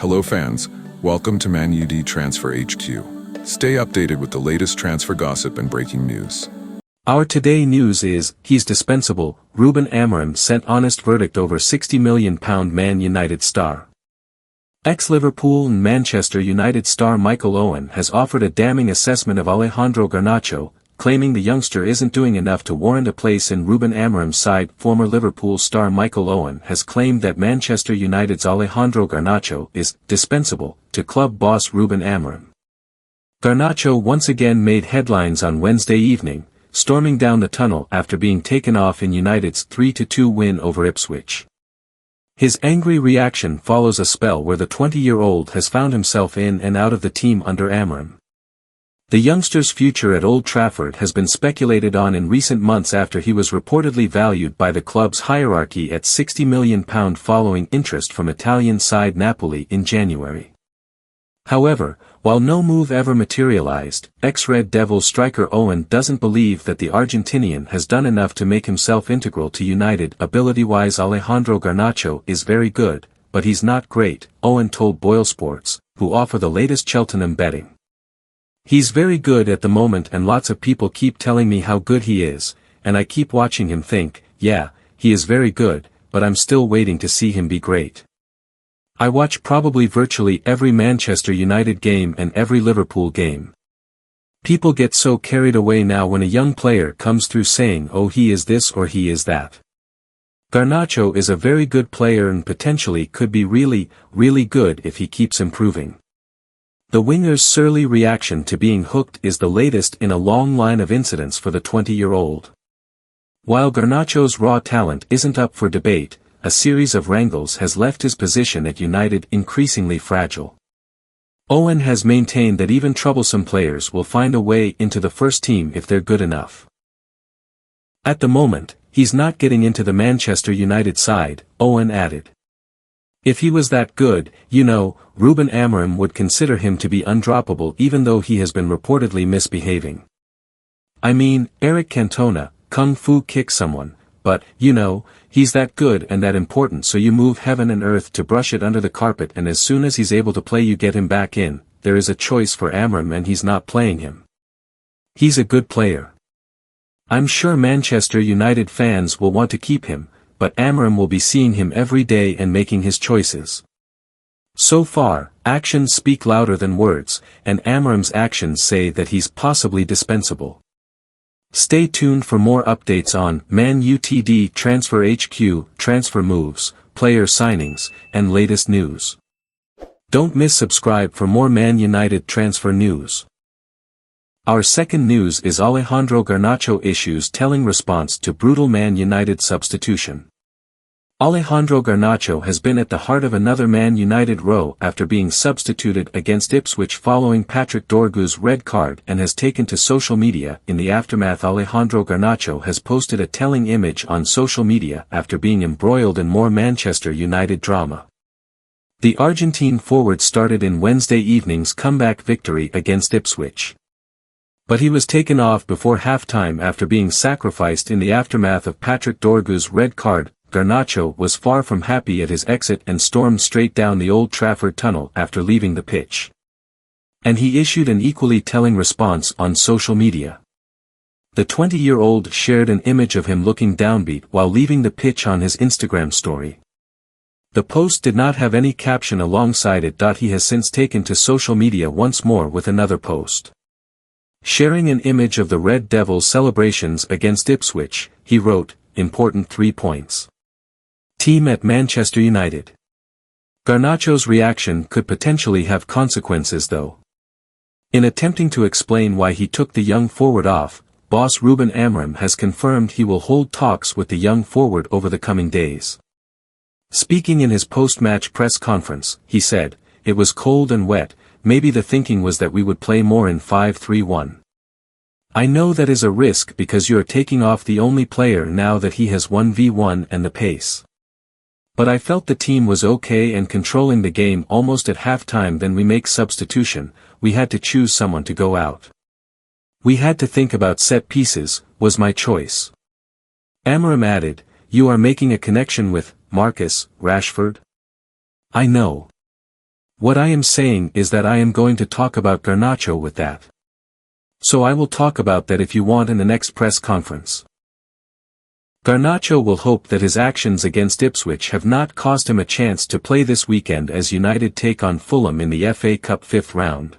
Hello fans, welcome to Man Utd Transfer HQ. Stay updated with the latest transfer gossip and breaking news. Our today news is, he's dispensable. Ruben Amorim sent honest verdict over £60 million Man United star. Ex-Liverpool and Manchester United star Michael Owen has offered a damning assessment of Alejandro Garnacho, claiming the youngster isn't doing enough to warrant a place in Ruben Amorim's side. Former Liverpool star Michael Owen has claimed that Manchester United's Alejandro Garnacho is dispensable to club boss Ruben Amorim. Garnacho once again made headlines on Wednesday evening, storming down the tunnel after being taken off in United's 3-2 win over Ipswich. His angry reaction follows a spell where the 20-year-old has found himself in and out of the team under Amorim. The youngster's future at Old Trafford has been speculated on in recent months after he was reportedly valued by the club's hierarchy at £60 million following interest from Italian side Napoli in January. However, while no move ever materialized, ex-Red Devils striker Owen doesn't believe that the Argentinian has done enough to make himself integral to United. Ability-wise, Alejandro Garnacho is very good, but he's not great, Owen told Boyle Sports, who offer the latest Cheltenham betting. He's very good at the moment and lots of people keep telling me how good he is, and I keep watching him think, yeah, he is very good, but I'm still waiting to see him be great. I watch probably virtually every Manchester United game and every Liverpool game. People get so carried away now when a young player comes through saying, oh, he is this or he is that. Garnacho is a very good player and potentially could be really, really good if he keeps improving. The winger's surly reaction to being hooked is the latest in a long line of incidents for the 20-year-old. While Garnacho's raw talent isn't up for debate, a series of wrangles has left his position at United increasingly fragile. Owen has maintained that even troublesome players will find a way into the first team if they're good enough. At the moment, he's not getting into the Manchester United side, Owen added. If he was that good, Ruben Amorim would consider him to be undroppable even though he has been reportedly misbehaving. I mean, Eric Cantona, kung fu kick someone, but, he's that good and that important so you move heaven and earth to brush it under the carpet and as soon as he's able to play you get him back in. There is a choice for Amorim and he's not playing him. He's a good player. I'm sure Manchester United fans will want to keep him, but Amorim will be seeing him every day and making his choices. So far, actions speak louder than words, and Amorim's actions say that he's possibly dispensable. Stay tuned for more updates on Man Utd Transfer HQ, transfer moves, player signings, and latest news. Don't miss subscribe for more Man United transfer news. Our second news is Alejandro Garnacho issues telling response to brutal Man United substitution. Alejandro Garnacho has been at the heart of another Man United row after being substituted against Ipswich following Patrick Dorgu's red card and has taken to social media. In the aftermath, Alejandro Garnacho has posted a telling image on social media after being embroiled in more Manchester United drama. The Argentine forward started in Wednesday evening's comeback victory against Ipswich. But he was taken off before halftime after being sacrificed in the aftermath of Patrick Dorgu's red card. Garnacho was far from happy at his exit and stormed straight down the Old Trafford tunnel after leaving the pitch. And he issued an equally telling response on social media. The 20-year-old shared an image of him looking downbeat while leaving the pitch on his Instagram story. The post did not have any caption alongside it. He has since taken to social media once more with another post. Sharing an image of the Red Devils' celebrations against Ipswich, he wrote, "Important 3 points. Team at Manchester United." Garnacho's reaction could potentially have consequences though. In attempting to explain why he took the young forward off, boss Ruben Amorim has confirmed he will hold talks with the young forward over the coming days. Speaking in his post-match press conference, he said, "It was cold and wet, maybe the thinking was that we would play more in 5-3-1. I know that is a risk because you're taking off the only player now that he has 1v1 and the pace. But I felt the team was okay and controlling the game almost at halftime. Then we make substitution, we had to choose someone to go out. We had to think about set pieces, was my choice." Amorim added, "You are making a connection with Marcus Rashford? I know. What I am saying is that I am going to talk about Garnacho with that. So I will talk about that if you want in the next press conference. Garnacho will hope that his actions against Ipswich have not cost him a chance to play this weekend as United take on Fulham in the FA Cup 5th round.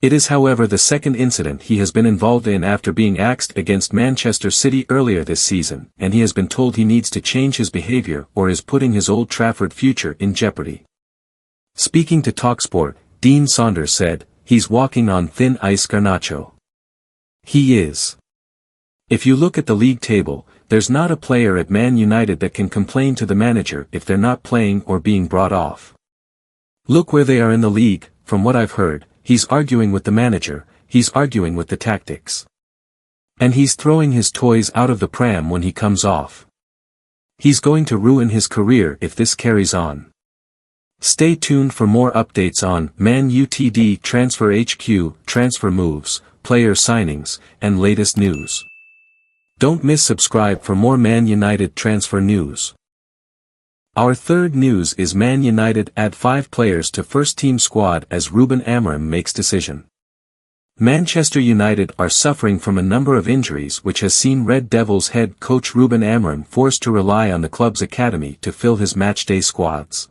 It is however the second incident he has been involved in after being axed against Manchester City earlier this season, and he has been told he needs to change his behaviour or is putting his Old Trafford future in jeopardy. Speaking to TalkSport, Dean Saunders said, "He's walking on thin ice, Garnacho. He is. If you look at the league table, there's not a player at Man United that can complain to the manager if they're not playing or being brought off. Look where they are in the league. From what I've heard, he's arguing with the manager, he's arguing with the tactics. And he's throwing his toys out of the pram when he comes off. He's going to ruin his career if this carries on." Stay tuned for more updates on Man Utd Transfer HQ, transfer moves, player signings, and latest news. Don't miss subscribe for more Man United transfer news. Our third news is Man United add 5 players to first-team squad as Ruben Amorim makes decision. Manchester United are suffering from a number of injuries which has seen Red Devils head coach Ruben Amorim forced to rely on the club's academy to fill his matchday squads.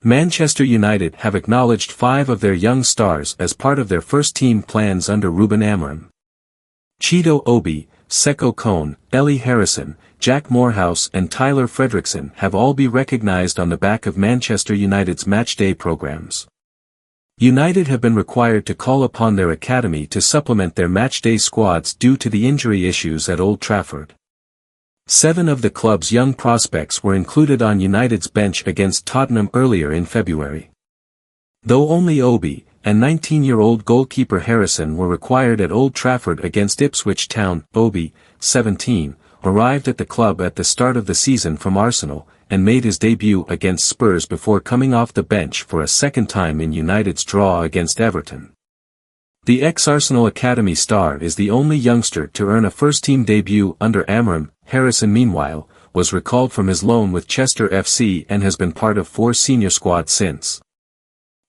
Manchester United have acknowledged 5 of their young stars as part of their first-team plans under Ruben Amorim. Cheeto Obi, Seko Kone, Ellie Harrison, Jack Morehouse and Tyler Fredrickson have all been recognized on the back of Manchester United's matchday programs. United have been required to call upon their academy to supplement their matchday squads due to the injury issues at Old Trafford. 7 of the club's young prospects were included on United's bench against Tottenham earlier in February. Though only Obi and 19-year-old goalkeeper Harrison were required at Old Trafford against Ipswich Town, Obi, 17, arrived at the club at the start of the season from Arsenal, and made his debut against Spurs before coming off the bench for a second time in United's draw against Everton. The ex-Arsenal Academy star is the only youngster to earn a first-team debut under Amorim. Harrison meanwhile, was recalled from his loan with Chester FC and has been part of 4 senior squads since.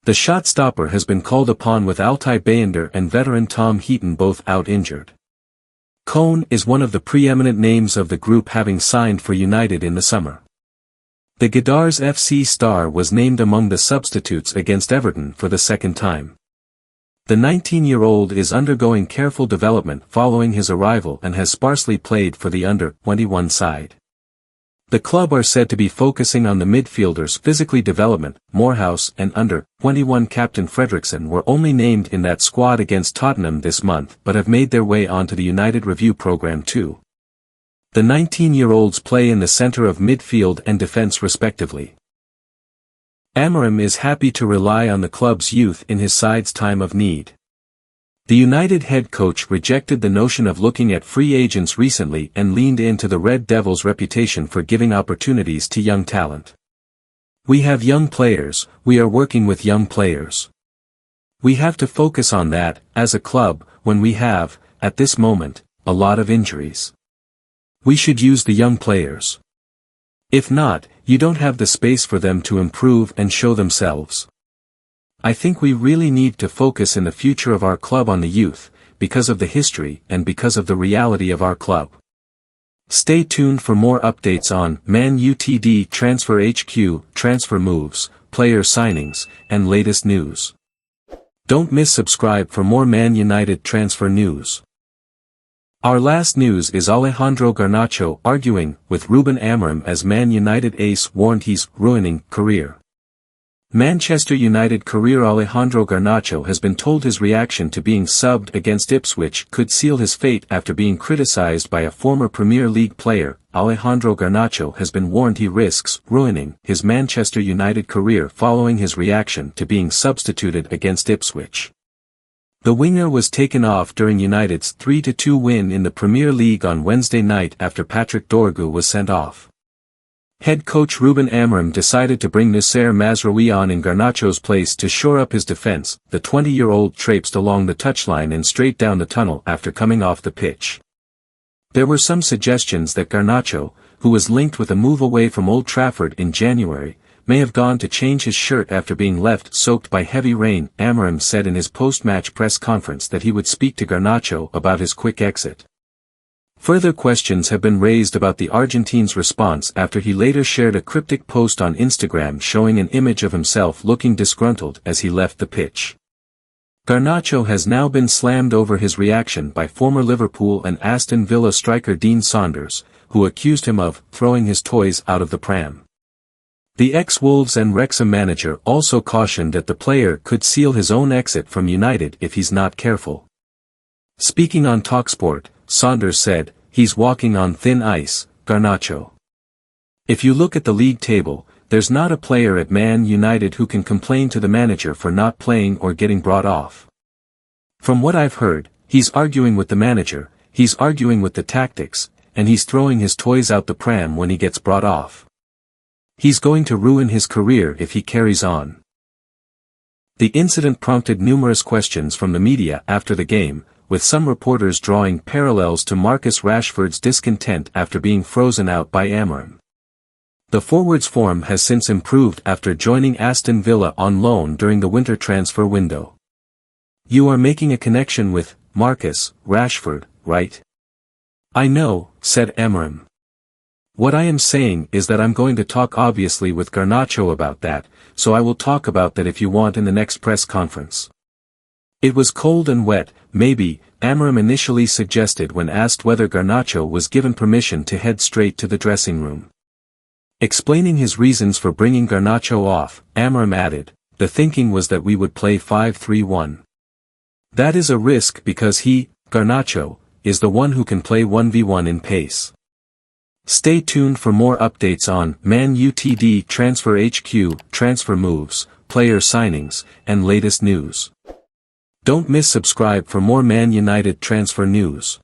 The shot-stopper has been called upon with Altay Bayender and veteran Tom Heaton both out injured. Kone is one of the preeminent names of the group having signed for United in the summer. The Gdars FC star was named among the substitutes against Everton for the second time. The 19-year-old is undergoing careful development following his arrival and has sparsely played for the under-21 side. The club are said to be focusing on the midfielders' physically development. Morehouse and under-21 captain Fredrickson were only named in that squad against Tottenham this month but have made their way onto the United review program too. The 19-year-olds play in the centre of midfield and defence respectively. Amorim is happy to rely on the club's youth in his side's time of need. The United head coach rejected the notion of looking at free agents recently and leaned into the Red Devils' reputation for giving opportunities to young talent. "We have young players, we are working with young players. We have to focus on that, as a club, when we have, at this moment, a lot of injuries. We should use the young players. If not, you don't have the space for them to improve and show themselves. I think we really need to focus in the future of our club on the youth, because of the history and because of the reality of our club." Stay tuned for more updates on Man Utd Transfer HQ, transfer moves, player signings, and latest news. Don't miss subscribe for more Man United transfer news. Our last news is Alejandro Garnacho arguing with Ruben Amorim as Man United ace warned he's ruining career. Manchester United career Alejandro Garnacho has been told his reaction to being subbed against Ipswich could seal his fate after being criticised by a former Premier League player. Alejandro Garnacho has been warned he risks ruining his Manchester United career following his reaction to being substituted against Ipswich. The winger was taken off during United's 3-2 win in the Premier League on Wednesday night after Patrick Dorgu was sent off. Head coach Ruben Amorim decided to bring Nasser Mazraoui on in Garnacho's place to shore up his defense. The 20-year-old traipsed along the touchline and straight down the tunnel after coming off the pitch. There were some suggestions that Garnacho, who was linked with a move away from Old Trafford in January, may have gone to change his shirt after being left soaked by heavy rain. Amorim said in his post-match press conference that he would speak to Garnacho about his quick exit. Further questions have been raised about the Argentine's response after he later shared a cryptic post on Instagram showing an image of himself looking disgruntled as he left the pitch. Garnacho has now been slammed over his reaction by former Liverpool and Aston Villa striker Dean Saunders, who accused him of throwing his toys out of the pram. The ex-Wolves and Wrexham manager also cautioned that the player could seal his own exit from United if he's not careful. Speaking on TalkSport, Saunders said, "He's walking on thin ice, Garnacho. If you look at the league table, there's not a player at Man United who can complain to the manager for not playing or getting brought off. From what I've heard, he's arguing with the manager, he's arguing with the tactics, and he's throwing his toys out the pram when he gets brought off. He's going to ruin his career if he carries on." The incident prompted numerous questions from the media after the game, with some reporters drawing parallels to Marcus Rashford's discontent after being frozen out by Amorim. The forward's form has since improved after joining Aston Villa on loan during the winter transfer window. "You are making a connection with Marcus Rashford, right?" "I know," said Amorim. "What I am saying is that I'm going to talk obviously with Garnacho about that, so I will talk about that if you want in the next press conference." It was cold and wet, maybe, Amorim initially suggested when asked whether Garnacho was given permission to head straight to the dressing room. Explaining his reasons for bringing Garnacho off, Amorim added, "The thinking was that we would play 5-3-1. That is a risk because he, Garnacho, is the one who can play 1v1 in pace." Stay tuned for more updates on Man Utd Transfer HQ, transfer moves, player signings, and latest news. Don't miss subscribe for more Man United transfer news.